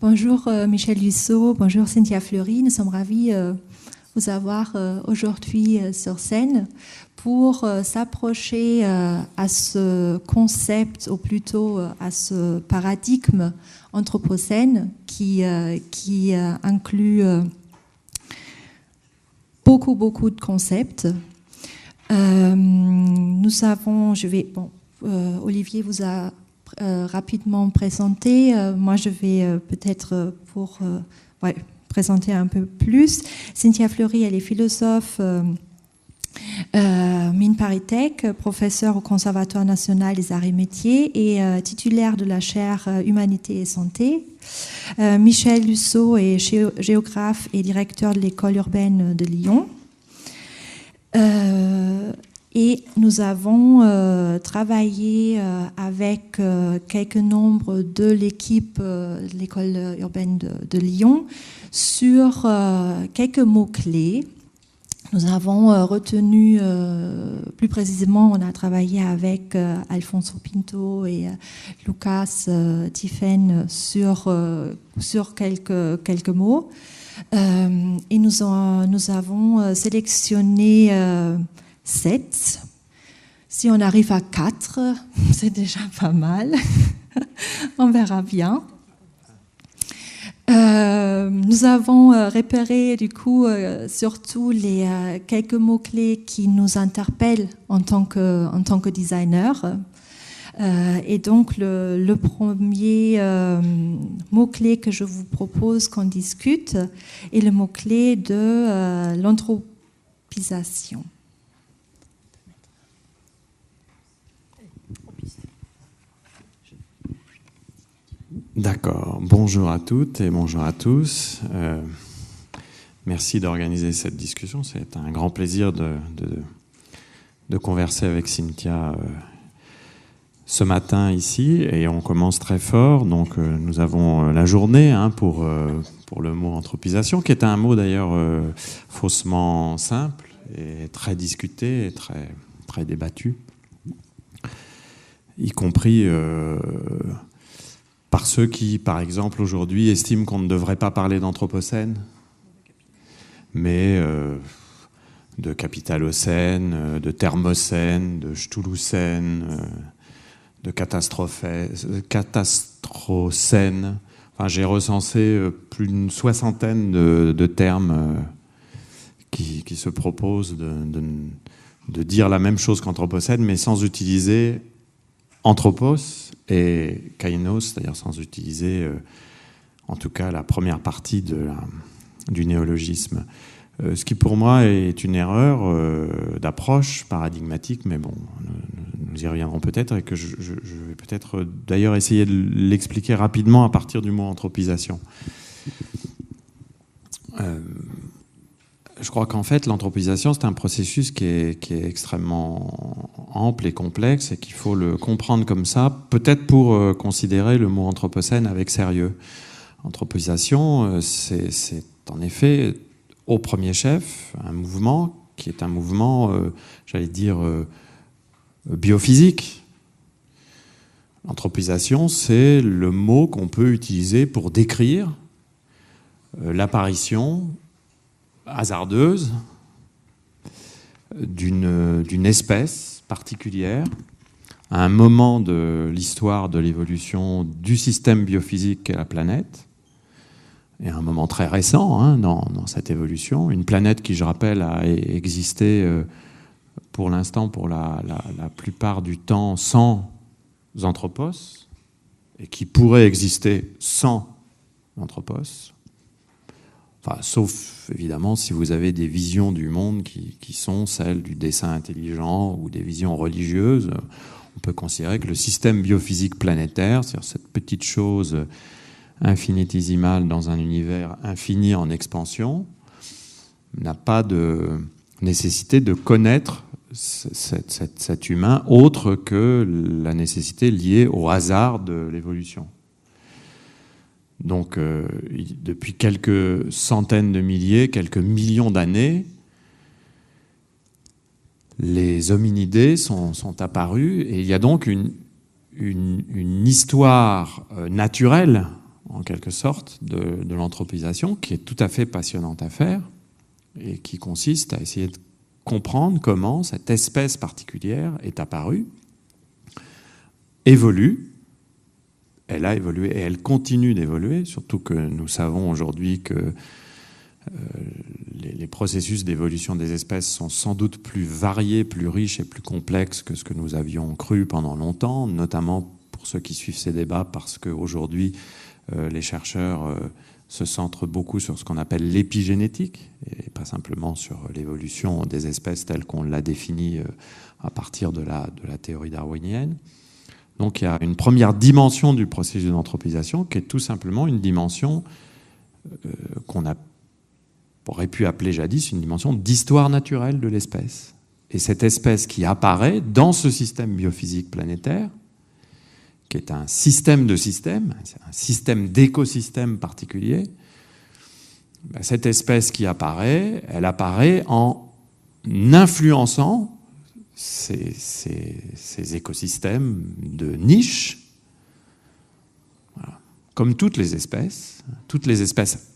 Bonjour Michel Dussault, bonjour Cynthia Fleury. Nous sommes ravis de vous avoir aujourd'hui sur scène pour s'approcher à ce concept, ou plutôt à ce paradigme anthropocène qui inclut beaucoup de concepts. Olivier vous a rapidement présenté. Moi, je vais peut-être présenter un peu plus. Cynthia Fleury, elle est philosophe Mines ParisTech, professeure au Conservatoire national des arts et métiers et titulaire de la chaire Humanité et Santé. Michel Dussault est géographe et directeur de l'école urbaine de Lyon. Et nous avons travaillé avec quelques membres de l'équipe de l'école urbaine de Lyon sur quelques mots-clés. Nous avons retenu, plus précisément, on a travaillé avec Alfonso Pinto et Lucas Tiffen sur quelques mots. Et nous avons sélectionné 7. Si on arrive à 4, c'est déjà pas mal. On verra bien. Nous avons repéré du coup surtout les quelques mots-clés qui nous interpellent en tant que designer. Et donc le premier mot-clé que je vous propose qu'on discute est le mot-clé de l'anthropisation. D'accord. Bonjour à toutes et bonjour à tous. Merci d'organiser cette discussion. C'est un grand plaisir de converser avec Cynthia ce matin ici. Et on commence très fort. Donc nous avons la journée pour le mot anthropisation, qui est un mot d'ailleurs faussement simple et très discuté et très débattu, y compris par ceux qui, par exemple, aujourd'hui, estiment qu'on ne devrait pas parler d'anthropocène, mais de capitalocène, de thermocène, de ch'touloucène, de catastrophène. Enfin, j'ai recensé plus d'une soixantaine de termes qui se proposent de dire la même chose qu'anthropocène, mais sans utiliser anthropos et kainos, c'est-à-dire sans utiliser en tout cas la première partie du néologisme. Ce qui pour moi est une erreur d'approche paradigmatique, mais bon, nous y reviendrons peut-être, et que je vais peut-être d'ailleurs essayer de l'expliquer rapidement à partir du mot anthropisation. Je crois qu'en fait, l'anthropisation, c'est un processus qui est extrêmement ample et complexe et qu'il faut le comprendre comme ça, peut-être pour considérer le mot anthropocène avec sérieux. Anthropisation, c'est en effet, au premier chef, un mouvement qui est un mouvement, j'allais dire, biophysique. L'anthropisation, c'est le mot qu'on peut utiliser pour décrire l'apparition hasardeuse d'une espèce particulière à un moment de l'histoire de l'évolution du système biophysique qu'est la planète, et à un moment très récent dans cette évolution. Une planète qui, je rappelle, a existé pour l'instant, pour la plupart du temps, sans anthropos, et qui pourrait exister sans anthropos. Enfin, sauf, évidemment, si vous avez des visions du monde qui sont celles du dessin intelligent ou des visions religieuses, on peut considérer que le système biophysique planétaire, c'est-à-dire cette petite chose infinitésimale dans un univers infini en expansion, n'a pas de nécessité de connaître cet humain autre que la nécessité liée au hasard de l'évolution. Donc, depuis quelques centaines de milliers, quelques millions d'années, les hominidés sont apparus, et il y a donc une histoire naturelle en quelque sorte, de l'anthropisation, qui est tout à fait passionnante à faire, et qui consiste à essayer de comprendre comment cette espèce particulière est apparue, évolue, elle a évolué et elle continue d'évoluer, surtout que nous savons aujourd'hui que les processus d'évolution des espèces sont sans doute plus variés, plus riches et plus complexes que ce que nous avions cru pendant longtemps, notamment pour ceux qui suivent ces débats, parce qu'aujourd'hui, les chercheurs se centrent beaucoup sur ce qu'on appelle l'épigénétique, et pas simplement sur l'évolution des espèces telle qu'on l'a définie à partir de la théorie darwinienne. Donc il y a une première dimension du processus d'anthropisation qui est tout simplement une dimension qu'on aurait pu appeler jadis une dimension d'histoire naturelle de l'espèce. Et cette espèce qui apparaît dans ce système biophysique planétaire, qui est un système de systèmes, un système d'écosystèmes particulier, cette espèce qui apparaît, elle apparaît en influençant ces écosystèmes de niche. Voilà. Comme toutes les espèces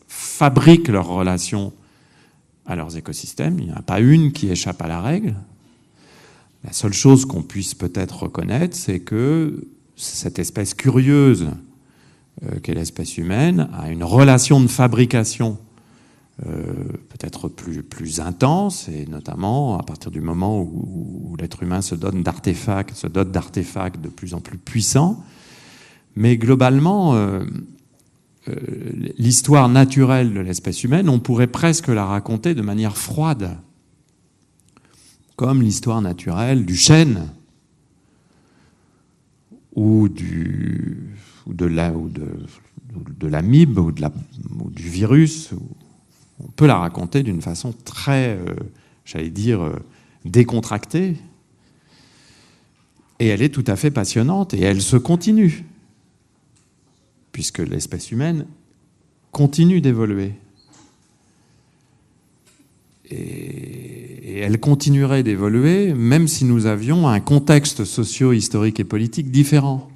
fabriquent leurs relations à leurs écosystèmes. Il n'y en a pas une qui échappe à la règle. La seule chose qu'on puisse peut-être reconnaître, c'est que cette espèce curieuse qu'est l'espèce humaine a une relation de fabrication peut-être plus intense, et notamment à partir du moment où l'être humain se dote d'artefacts de plus en plus puissants. Mais globalement, l'histoire naturelle de l'espèce humaine, on pourrait presque la raconter de manière froide, comme l'histoire naturelle du chêne ou de l'amibe ou du virus. On peut la raconter d'une façon très, décontractée. Et elle est tout à fait passionnante, et elle se continue, puisque l'espèce humaine continue d'évoluer. Et elle continuerait d'évoluer même si nous avions un contexte socio-historique et politique différent.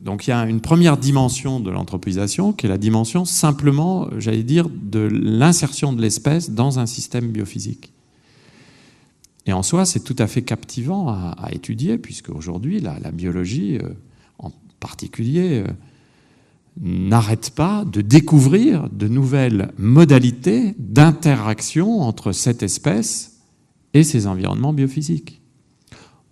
Donc il y a une première dimension de l'anthropisation qui est la dimension simplement, de l'insertion de l'espèce dans un système biophysique. Et en soi, c'est tout à fait captivant à étudier, puisque aujourd'hui, la biologie, en particulier, n'arrête pas de découvrir de nouvelles modalités d'interaction entre cette espèce et ses environnements biophysiques.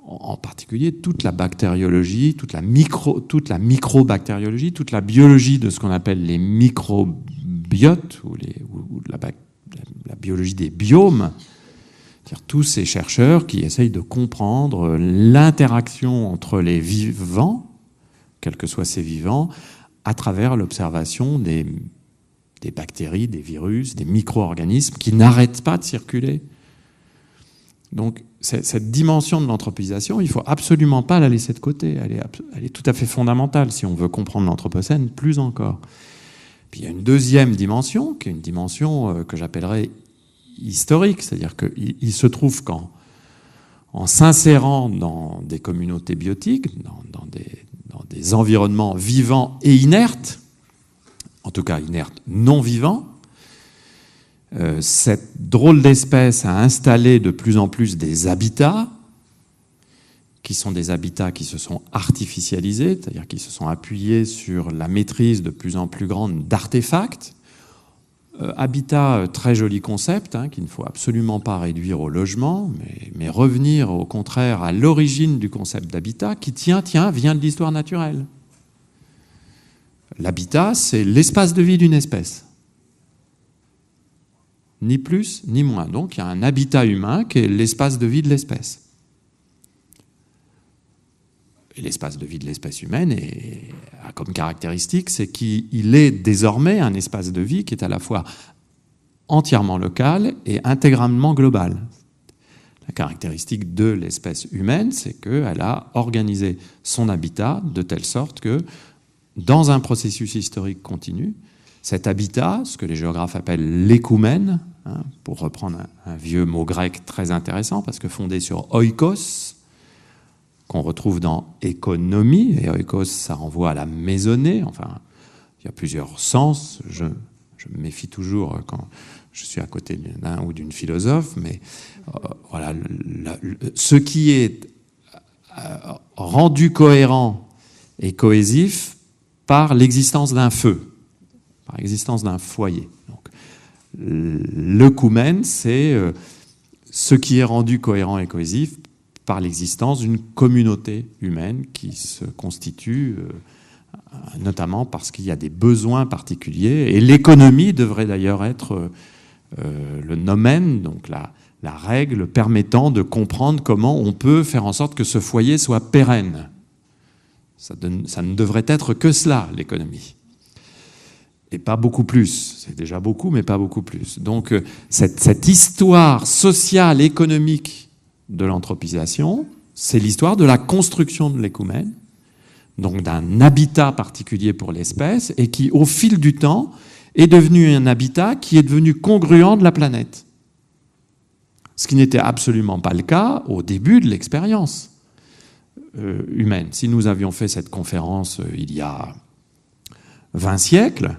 En particulier, toute la bactériologie, toute la microbactériologie, toute la biologie de ce qu'on appelle les microbiotes, ou la biologie des biomes, c'est-à-dire tous ces chercheurs qui essayent de comprendre l'interaction entre les vivants, quels que soient ces vivants, à travers l'observation des bactéries, des virus, des micro-organismes qui n'arrêtent pas de circuler. Donc cette dimension de l'anthropisation, il ne faut absolument pas la laisser de côté. Elle est tout à fait fondamentale si on veut comprendre l'Anthropocène plus encore. Puis il y a une deuxième dimension, qui est une dimension que j'appellerais historique, c'est-à-dire qu'il se trouve qu'en s'insérant dans des communautés biotiques, dans des environnements vivants et inertes, en tout cas inertes, non vivants, cette drôle d'espèce a installé de plus en plus des habitats, qui sont des habitats qui se sont artificialisés, c'est-à-dire qui se sont appuyés sur la maîtrise de plus en plus grande d'artefacts. Habitat, très joli concept, qu'il ne faut absolument pas réduire au logement, mais revenir au contraire à l'origine du concept d'habitat qui, vient de l'histoire naturelle. L'habitat, c'est l'espace de vie d'une espèce. Ni plus, ni moins. Donc il y a un habitat humain qui est l'espace de vie de l'espèce. Et l'espace de vie de l'espèce humaine a comme caractéristique, c'est qu'il est désormais un espace de vie qui est à la fois entièrement local et intégralement global. La caractéristique de l'espèce humaine, c'est qu'elle a organisé son habitat de telle sorte que, dans un processus historique continu, cet habitat, ce que les géographes appellent l'écoumène, pour reprendre un vieux mot grec très intéressant, parce que fondé sur oikos, qu'on retrouve dans économie, et oikos, ça renvoie à la maisonnée, enfin, il y a plusieurs sens, je me méfie toujours quand je suis à côté d'un ou d'une philosophe, mais voilà, ce qui est rendu cohérent et cohésif par l'existence d'un feu, par l'existence d'un foyer. Donc, l'œcumène, c'est ce qui est rendu cohérent et cohésif par l'existence d'une communauté humaine qui se constitue notamment parce qu'il y a des besoins particuliers. Et l'économie devrait d'ailleurs être le nomen, donc la règle permettant de comprendre comment on peut faire en sorte que ce foyer soit pérenne. Ça ne devrait être que cela, l'économie. Et pas beaucoup plus. C'est déjà beaucoup, mais pas beaucoup plus. Donc, cette histoire sociale, économique de l'anthropisation, c'est l'histoire de la construction de l'écoumène, donc d'un habitat particulier pour l'espèce, et qui, au fil du temps, est devenu un habitat qui est devenu congruent de la planète. Ce qui n'était absolument pas le cas au début de l'expérience humaine. Si nous avions fait cette conférence il y a 20 siècles,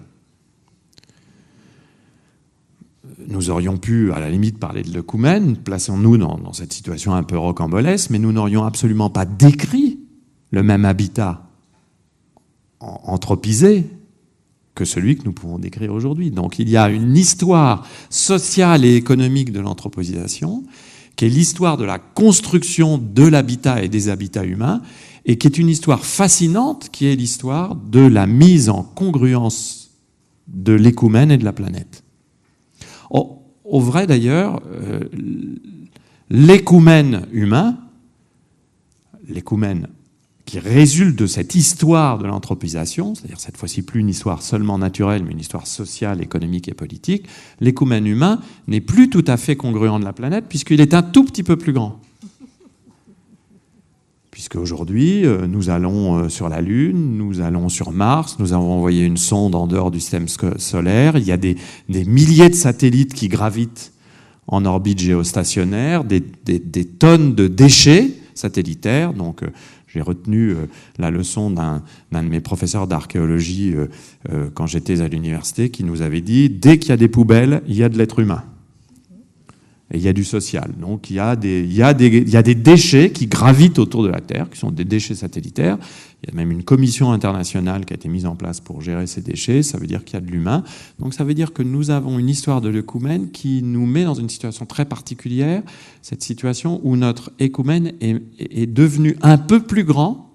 nous aurions pu, à la limite, parler de l'œcumène, plaçons-nous dans cette situation un peu rocambolesque, mais nous n'aurions absolument pas décrit le même habitat anthropisé que celui que nous pouvons décrire aujourd'hui. Donc il y a une histoire sociale et économique de l'anthropisation, qui est l'histoire de la construction de l'habitat et des habitats humains, et qui est une histoire fascinante, qui est l'histoire de la mise en congruence de l'écoumène et de la planète. Au vrai d'ailleurs, l'écoumène humain, l'écoumène qui résulte de cette histoire de l'anthropisation, c'est-à-dire cette fois-ci plus une histoire seulement naturelle, mais une histoire sociale, économique et politique, l'écoumène humain n'est plus tout à fait congruent de la planète, puisqu'il est un tout petit peu plus grand. Puisque aujourd'hui, nous allons sur la Lune, nous allons sur Mars, nous avons envoyé une sonde en dehors du système solaire, il y a des milliers de satellites qui gravitent en orbite géostationnaire, des tonnes de déchets satellitaires. Donc, j'ai retenu la leçon d'un de mes professeurs d'archéologie quand j'étais à l'université, qui nous avait dit « Dès qu'il y a des poubelles, il y a de l'être humain. » Et il y a du social. Donc il y a des déchets qui gravitent autour de la Terre, qui sont des déchets satellitaires. Il y a même une commission internationale qui a été mise en place pour gérer ces déchets. Ça veut dire qu'il y a de l'humain. Donc ça veut dire que nous avons une histoire de l'écoumène qui nous met dans une situation très particulière, cette situation où notre écoumène est devenu un peu plus grand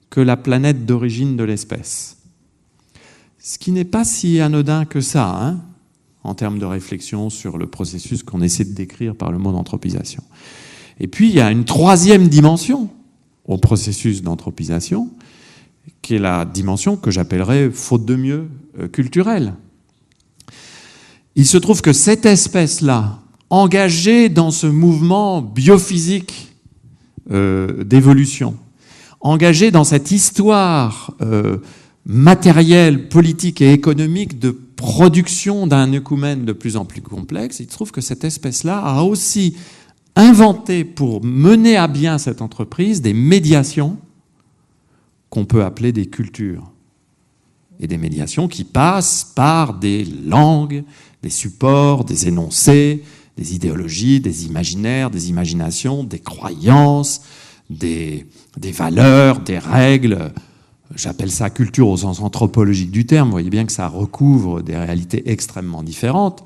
que la planète d'origine de l'espèce. Ce qui n'est pas si anodin que ça, hein, en termes de réflexion sur le processus qu'on essaie de décrire par le mot d'anthropisation. Et puis, il y a une troisième dimension au processus d'anthropisation, qui est la dimension que j'appellerais, faute de mieux, culturelle. Il se trouve que cette espèce-là, engagée dans ce mouvement biophysique d'évolution, engagée dans cette histoire matérielle, politique et économique de production d'un œcumène de plus en plus complexe, il se trouve que cette espèce-là a aussi inventé, pour mener à bien cette entreprise, des médiations qu'on peut appeler des cultures. Et des médiations qui passent par des langues, des supports, des énoncés, des idéologies, des imaginaires, des imaginations, des croyances, des valeurs, des règles. J'appelle ça culture au sens anthropologique du terme. Vous voyez bien que ça recouvre des réalités extrêmement différentes.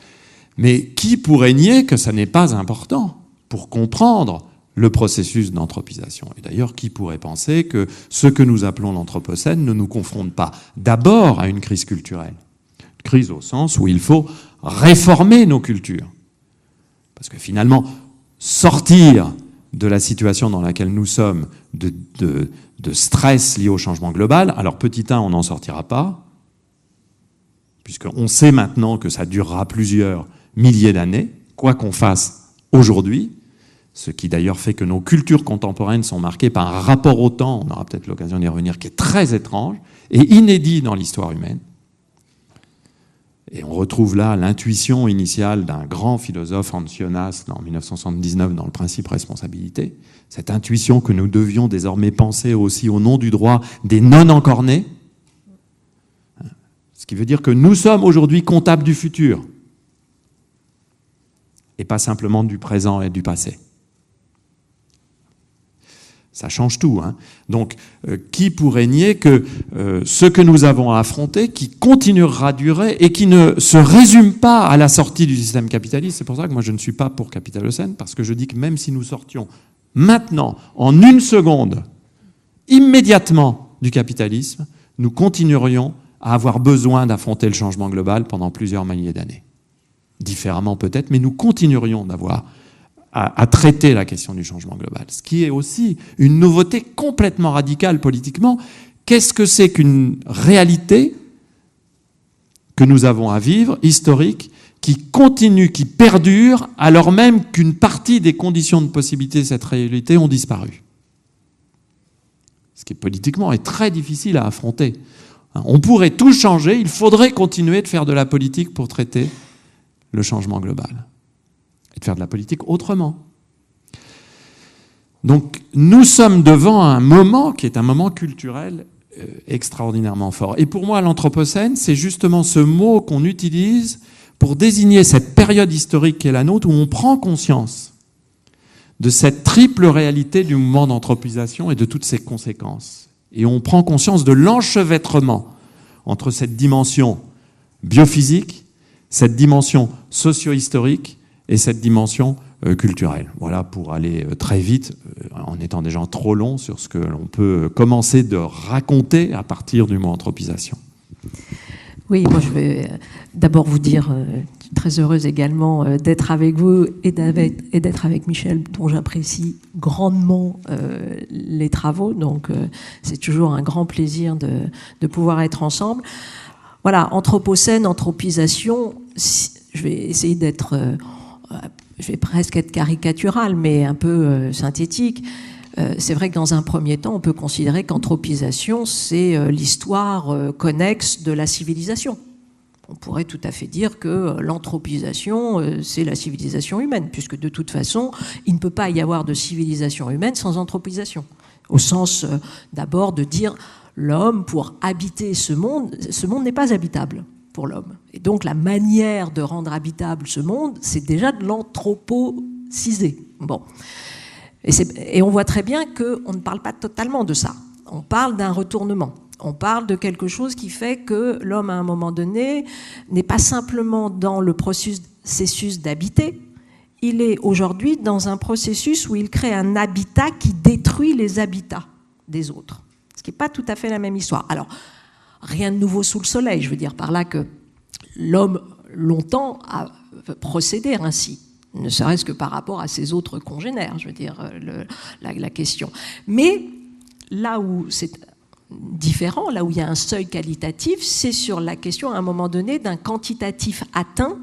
Mais qui pourrait nier que ça n'est pas important pour comprendre le processus d'anthropisation? Et d'ailleurs, qui pourrait penser que ce que nous appelons l'anthropocène ne nous confronte pas d'abord à une crise culturelle? Une crise au sens où il faut réformer nos cultures. Parce que finalement, sortir de la situation dans laquelle nous sommes, de stress lié au changement global, alors petit 1, on n'en sortira pas, puisqu'on sait maintenant que ça durera plusieurs milliers d'années, quoi qu'on fasse aujourd'hui, ce qui d'ailleurs fait que nos cultures contemporaines sont marquées par un rapport au temps, on aura peut-être l'occasion d'y revenir, qui est très étrange et inédit dans l'histoire humaine. Et on retrouve là l'intuition initiale d'un grand philosophe, Hans Jonas, en 1979, dans le principe responsabilité. Cette intuition que nous devions désormais penser aussi au nom du droit des non encore nés. Ce qui veut dire que nous sommes aujourd'hui comptables du futur. Et pas simplement du présent et du passé. Ça change tout. Hein. Donc, qui pourrait nier que ce que nous avons à affronter, qui continuera à durer et qui ne se résume pas à la sortie du système capitaliste, c'est pour ça que moi je ne suis pas pour Capitalocène, parce que je dis que même si nous sortions maintenant, en une seconde, immédiatement du capitalisme, nous continuerions à avoir besoin d'affronter le changement global pendant plusieurs milliers d'années. Différemment peut-être, mais nous continuerions d'avoir à traiter la question du changement global. Ce qui est aussi une nouveauté complètement radicale politiquement. Qu'est-ce que c'est qu'une réalité que nous avons à vivre, historique, qui continue, qui perdure, alors même qu'une partie des conditions de possibilité de cette réalité ont disparu? Ce qui politiquement est très difficile à affronter. On pourrait tout changer, il faudrait continuer de faire de la politique pour traiter le changement global. Et de faire de la politique autrement. Donc, nous sommes devant un moment qui est un moment culturel extraordinairement fort. Et pour moi, l'Anthropocène, c'est justement ce mot qu'on utilise pour désigner cette période historique qui est la nôtre, où on prend conscience de cette triple réalité du mouvement d'anthropisation et de toutes ses conséquences. Et on prend conscience de l'enchevêtrement entre cette dimension biophysique, cette dimension socio-historique et cette dimension culturelle. Voilà, pour aller très vite, en étant déjà trop long sur ce que l'on peut commencer de raconter à partir du mot anthropisation. Oui, moi je vais d'abord vous dire, très heureuse également d'être avec vous et d'être avec Michel, dont j'apprécie grandement les travaux. Donc c'est toujours un grand plaisir de pouvoir être ensemble. Voilà, Anthropocène, anthropisation, je vais essayer d'être... je vais presque être caricatural, mais un peu synthétique. C'est vrai que dans un premier temps, on peut considérer qu'anthropisation, c'est l'histoire connexe de la civilisation. On pourrait tout à fait dire que l'anthropisation, c'est la civilisation humaine, puisque de toute façon, il ne peut pas y avoir de civilisation humaine sans anthropisation. Au sens, d'abord, de dire l'homme, pour habiter ce monde n'est pas habitable pour l'homme. Et donc la manière de rendre habitable ce monde, c'est déjà de l'anthropociser. Bon. Et on voit très bien qu'on ne parle pas totalement de ça. On parle d'un retournement. On parle de quelque chose qui fait que l'homme, à un moment donné, n'est pas simplement dans le processus d'habiter, il est aujourd'hui dans un processus où il crée un habitat qui détruit les habitats des autres. Ce qui n'est pas tout à fait la même histoire. Alors, rien de nouveau sous le soleil, je veux dire par là que l'homme, longtemps, a procédé ainsi, ne serait-ce que par rapport à ses autres congénères, je veux dire, la question. Mais là où c'est différent, là où il y a un seuil qualitatif, c'est sur la question, à un moment donné, d'un quantitatif atteint.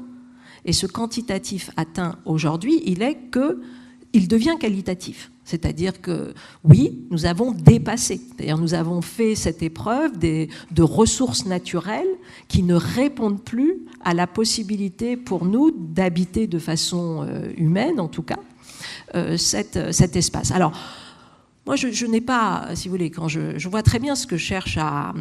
Et ce quantitatif atteint aujourd'hui, il devient qualitatif. C'est-à-dire que, oui, nous avons dépassé. C'est-à-dire nous avons fait cette épreuve de ressources naturelles qui ne répondent plus à la possibilité pour nous d'habiter de façon humaine, en tout cas, cet espace. Alors, moi, je n'ai pas, si vous voulez, quand je vois très bien ce que cherchent à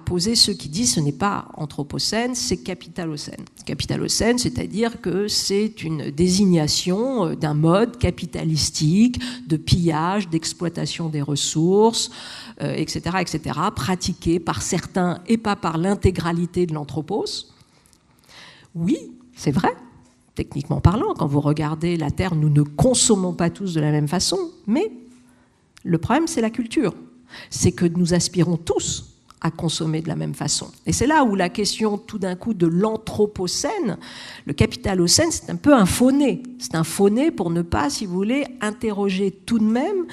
poser ceux qui disent ce n'est pas anthropocène, c'est capitalocène. Capitalocène, c'est-à-dire que c'est une désignation d'un mode capitalistique de pillage, d'exploitation des ressources, etc., pratiqué par certains et pas par l'intégralité de l'anthropos. Oui, c'est vrai. Techniquement parlant, quand vous regardez la Terre, nous ne consommons pas tous de la même façon, mais le problème, c'est la culture. C'est que nous aspirons tous à consommer de la même façon. Et c'est là où la question, tout d'un coup, de l'anthropocène, le capitalocène, c'est un peu un faux-né. C'est un faux-né pour ne pas, si vous voulez, interroger tout de même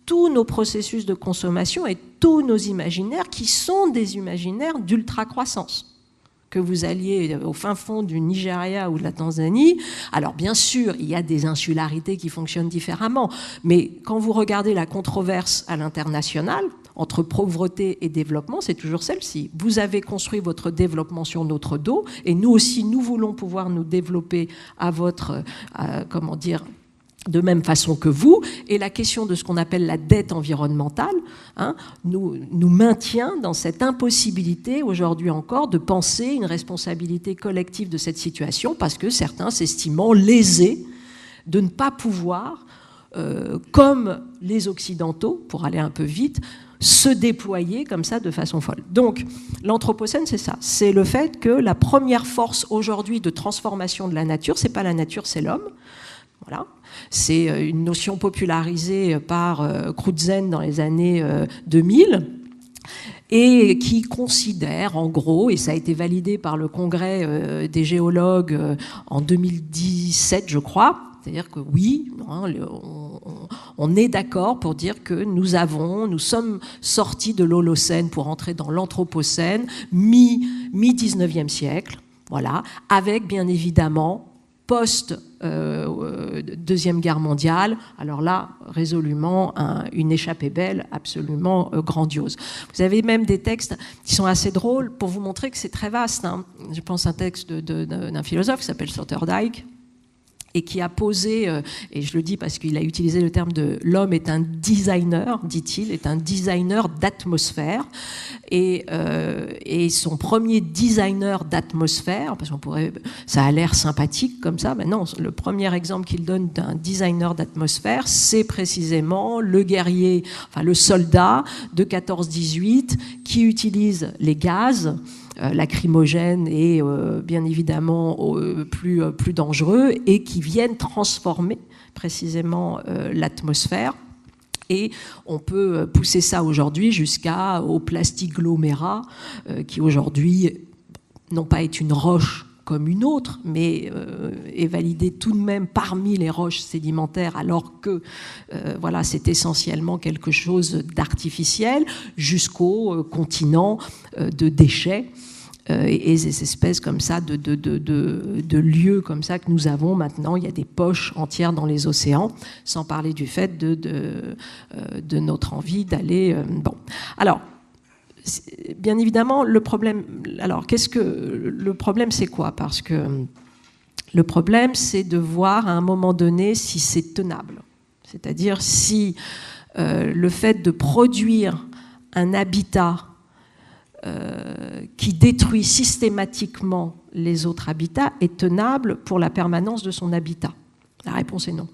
tous nos processus de consommation et tous nos imaginaires qui sont des imaginaires d'ultra-croissance. Que vous alliez au fin fond du Nigeria ou de la Tanzanie, alors bien sûr, il y a des insularités qui fonctionnent différemment, mais quand vous regardez la controverse à l'international, entre pauvreté et développement, c'est toujours celle-ci. Vous avez construit votre développement sur notre dos, et nous aussi, nous voulons pouvoir nous développer à votre, comment dire, de même façon que vous, et la question de ce qu'on appelle la dette environnementale nous maintient dans cette impossibilité aujourd'hui encore de penser une responsabilité collective de cette situation, parce que certains s'estimant lésés de ne pas pouvoir, comme les Occidentaux, pour aller un peu vite, se déployer comme ça de façon folle. Donc l'Anthropocène, c'est ça, c'est le fait que la première force aujourd'hui de transformation de la nature, c'est pas la nature, c'est l'homme. Voilà. C'est une notion popularisée par Crutzen dans les années 2000 et qui considère en gros, et ça a été validé par le Congrès des géologues en 2017 je crois, c'est-à-dire que oui, on est d'accord pour dire que nous sommes sortis de l'Holocène pour entrer dans l'Anthropocène mi-19e siècle, voilà, avec bien évidemment post-Deuxième Guerre mondiale, alors là, résolument, une échappée belle, absolument grandiose. Vous avez même des textes qui sont assez drôles pour vous montrer que c'est très vaste. Je pense à un texte d'un philosophe qui s'appelle Sloterdijk, et qui a posé, et je le dis parce qu'il a utilisé le terme de l'homme est un designer, dit-il, est un designer d'atmosphère, et son premier designer d'atmosphère, parce qu'on pourrait, ça a l'air sympathique comme ça, mais non, le premier exemple qu'il donne d'un designer d'atmosphère, c'est précisément le guerrier, enfin le soldat de 14-18 qui utilise les gaz lacrymogènes et bien évidemment plus dangereux, et qui viennent transformer précisément l'atmosphère. Et on peut pousser ça aujourd'hui jusqu'au plastiglomérats qui aujourd'hui non pas est une roche comme une autre, mais est validé tout de même parmi les roches sédimentaires, alors que voilà, c'est essentiellement quelque chose d'artificiel, jusqu'au continent de déchets et des espèces comme ça de lieux comme ça que nous avons maintenant. Il y a des poches entières dans les océans, sans parler du fait de notre envie d'aller... bon, alors... Bien évidemment, le problème... Alors, le problème, c'est quoi? Parce que le problème, c'est de voir à un moment donné si c'est tenable. C'est-à-dire si le fait de produire un habitat qui détruit systématiquement les autres habitats est tenable pour la permanence de son habitat. La réponse est non.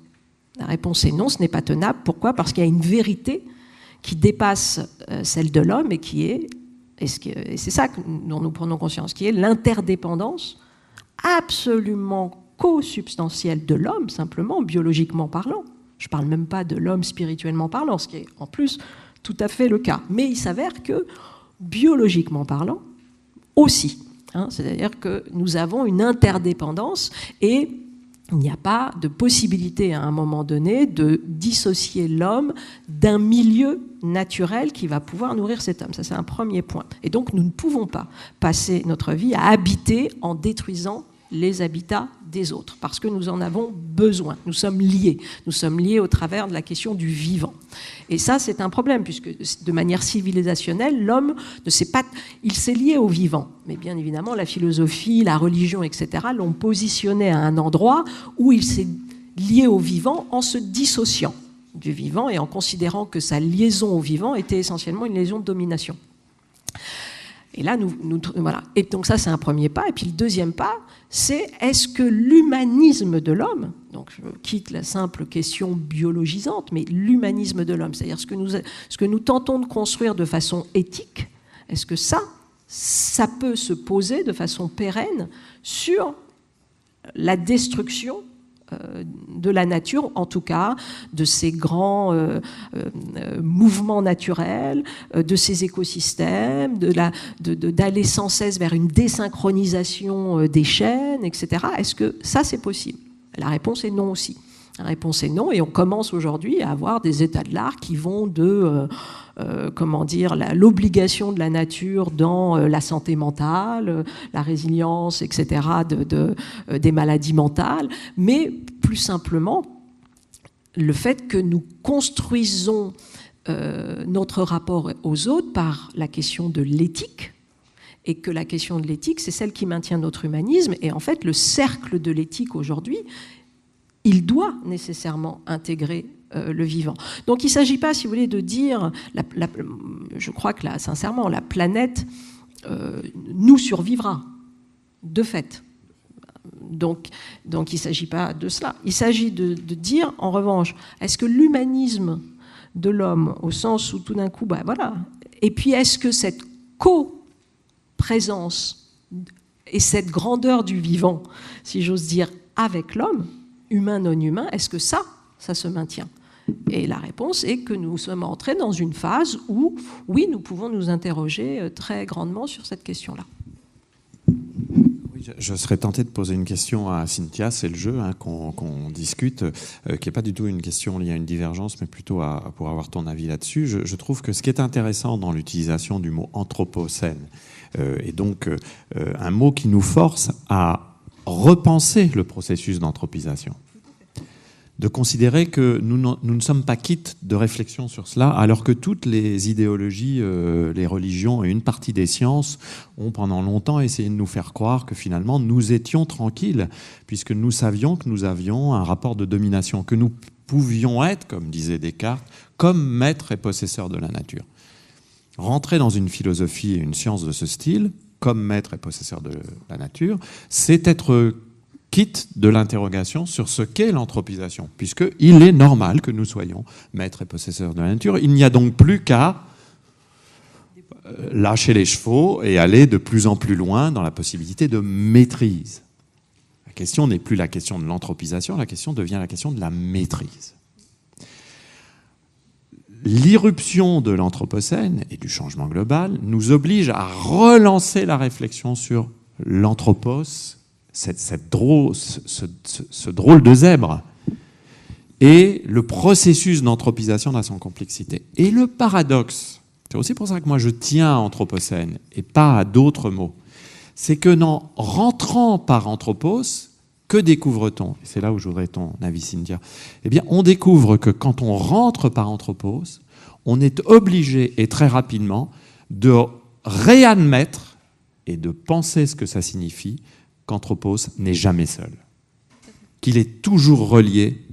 La réponse est non, ce n'est pas tenable. Pourquoi? Parce qu'il y a une vérité qui dépasse celle de l'homme et qui est, et c'est ça dont nous prenons conscience, qui est l'interdépendance absolument co-substantielle de l'homme, simplement, biologiquement parlant. Je ne parle même pas de l'homme spirituellement parlant, ce qui est en plus tout à fait le cas. Mais il s'avère que, biologiquement parlant, aussi. C'est-à-dire que nous avons une interdépendance et il n'y a pas de possibilité à un moment donné de dissocier l'homme d'un milieu naturel qui va pouvoir nourrir cet homme. Ça, c'est un premier point. Et donc, nous ne pouvons pas passer notre vie à habiter en détruisant les habitats des autres, parce que nous en avons besoin. Nous sommes liés. Nous sommes liés au travers de la question du vivant. Et ça, c'est un problème, puisque de manière civilisationnelle, l'homme ne sait pas... Il s'est lié au vivant. Mais bien évidemment, la philosophie, la religion, etc., l'ont positionné à un endroit où il s'est lié au vivant en se dissociant du vivant et en considérant que sa liaison au vivant était essentiellement une liaison de domination. Et là, voilà. Et donc ça, c'est un premier pas. Et puis le deuxième pas, c'est est-ce que l'humanisme de l'homme, donc je quitte la simple question biologisante, mais l'humanisme de l'homme, c'est-à-dire ce que nous tentons de construire de façon éthique, est-ce que ça peut se poser de façon pérenne sur la destruction de la nature, en tout cas de ces grands mouvements naturels, de ces écosystèmes, d'aller sans cesse vers une désynchronisation des chaînes, etc. Est-ce que ça, c'est possible? La réponse est non aussi. La réponse est non, et on commence aujourd'hui à avoir des états de l'art qui vont de l'obligation de la nature dans la santé mentale, la résilience, etc., des maladies mentales, mais plus simplement le fait que nous construisons notre rapport aux autres par la question de l'éthique, et que la question de l'éthique, c'est celle qui maintient notre humanisme. Et en fait, le cercle de l'éthique aujourd'hui, il doit nécessairement intégrer le vivant. Donc il ne s'agit pas, si vous voulez, de dire, je crois que là, sincèrement, la planète nous survivra, de fait. Donc il ne s'agit pas de cela. Il s'agit de dire, en revanche, est-ce que l'humanisme de l'homme, au sens où tout d'un coup, voilà, et puis est-ce que cette co-présence et cette grandeur du vivant, si j'ose dire, avec l'homme, humain, non humain, est-ce que ça se maintient? Et la réponse est que nous sommes entrés dans une phase où, oui, nous pouvons nous interroger très grandement sur cette question-là. Je serais tenté de poser une question à Cynthia, c'est le jeu qu'on discute, qui n'est pas du tout une question liée à une divergence, mais plutôt pour avoir ton avis là-dessus. Je trouve que ce qui est intéressant dans l'utilisation du mot anthropocène, est donc un mot qui nous force à repenser le processus d'anthropisation, de considérer que nous ne sommes pas quittes de réflexion sur cela, alors que toutes les idéologies, les religions et une partie des sciences ont pendant longtemps essayé de nous faire croire que finalement nous étions tranquilles, puisque nous savions que nous avions un rapport de domination, que nous pouvions être, comme disait Descartes, comme maîtres et possesseurs de la nature. Rentrer dans une philosophie et une science de ce style, comme maître et possesseur de la nature, c'est être quitte de l'interrogation sur ce qu'est l'anthropisation, puisqu'il est normal que nous soyons maîtres et possesseurs de la nature. Il n'y a donc plus qu'à lâcher les chevaux et aller de plus en plus loin dans la possibilité de maîtrise. La question n'est plus la question de l'anthropisation, la question devient la question de la maîtrise. L'irruption de l'anthropocène et du changement global nous oblige à relancer la réflexion sur l'anthropos, ce drôle de zèbre, et le processus d'anthropisation dans son complexité. Et le paradoxe, c'est aussi pour ça que moi je tiens à anthropocène et pas à d'autres mots, c'est que en rentrant par anthropos, que découvre-t-on? C'est là où je voudrais ton avis, Cynthia. Eh bien, on découvre que quand on rentre par anthropos, on est obligé, et très rapidement, de réadmettre et de penser ce que ça signifie, qu'anthropos n'est jamais seul. Qu'il est toujours relié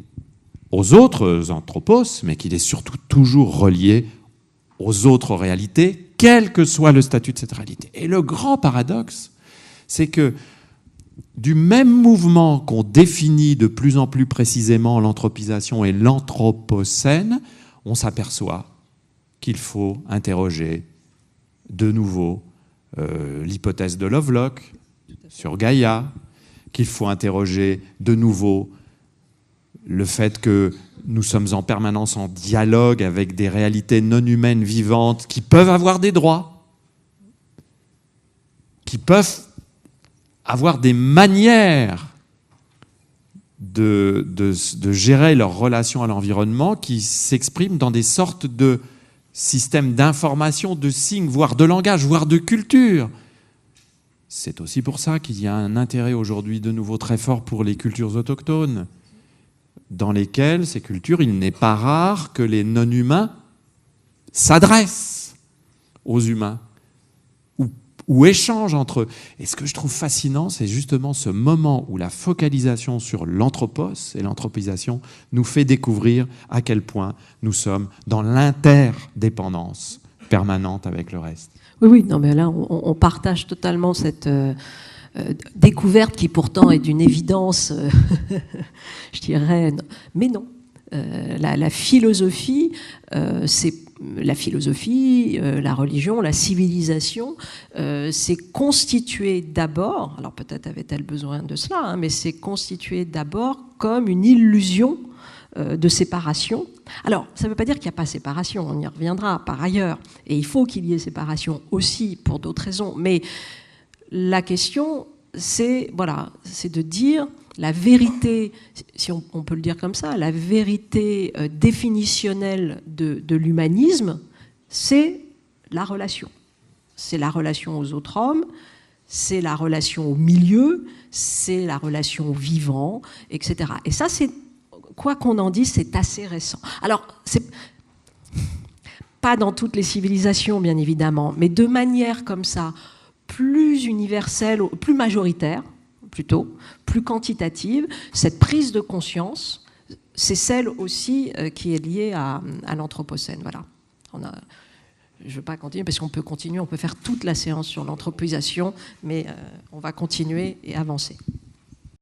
aux autres anthropos, mais qu'il est surtout toujours relié aux autres réalités, quel que soit le statut de cette réalité. Et le grand paradoxe, c'est que du même mouvement qu'on définit de plus en plus précisément l'anthropisation et l'anthropocène, on s'aperçoit qu'il faut interroger de nouveau l'hypothèse de Lovelock sur Gaïa, qu'il faut interroger de nouveau le fait que nous sommes en permanence en dialogue avec des réalités non humaines vivantes qui peuvent avoir des droits, qui peuvent avoir des manières de gérer leur relation à l'environnement qui s'expriment dans des sortes de systèmes d'information, de signes, voire de langage, voire de culture. C'est aussi pour ça qu'il y a un intérêt aujourd'hui de nouveau très fort pour les cultures autochtones, dans lesquelles, ces cultures, il n'est pas rare que les non-humains s'adressent aux humains ou échangent entre eux. Et ce que je trouve fascinant, c'est justement ce moment où la focalisation sur l'anthropos et l'anthropisation nous fait découvrir à quel point nous sommes dans l'interdépendance permanente avec le reste. Oui, non, mais là, on partage totalement cette découverte qui pourtant est d'une évidence, je dirais, mais non. La philosophie, c'est la philosophie, la religion, la civilisation, c'est constitué d'abord, alors peut-être avait-elle besoin de cela, hein, mais c'est constitué d'abord comme une illusion de séparation. Alors, ça ne veut pas dire qu'il n'y a pas séparation, on y reviendra par ailleurs, et il faut qu'il y ait séparation aussi pour d'autres raisons, mais la question, c'est de dire la vérité, si on peut le dire comme ça, la vérité définitionnelle de l'humanisme, c'est la relation. C'est la relation aux autres hommes, c'est la relation au milieu, c'est la relation au vivant, etc. Et ça, c'est, quoi qu'on en dise, c'est assez récent. Alors, pas dans toutes les civilisations, bien évidemment, mais de manière comme ça, plus universelle, plus majoritaire, plutôt, plus quantitative, cette prise de conscience, c'est celle aussi qui est liée à l'Anthropocène. Voilà. Je ne veux pas continuer, parce qu'on peut continuer, on peut faire toute la séance sur l'anthropisation, mais on va continuer et avancer.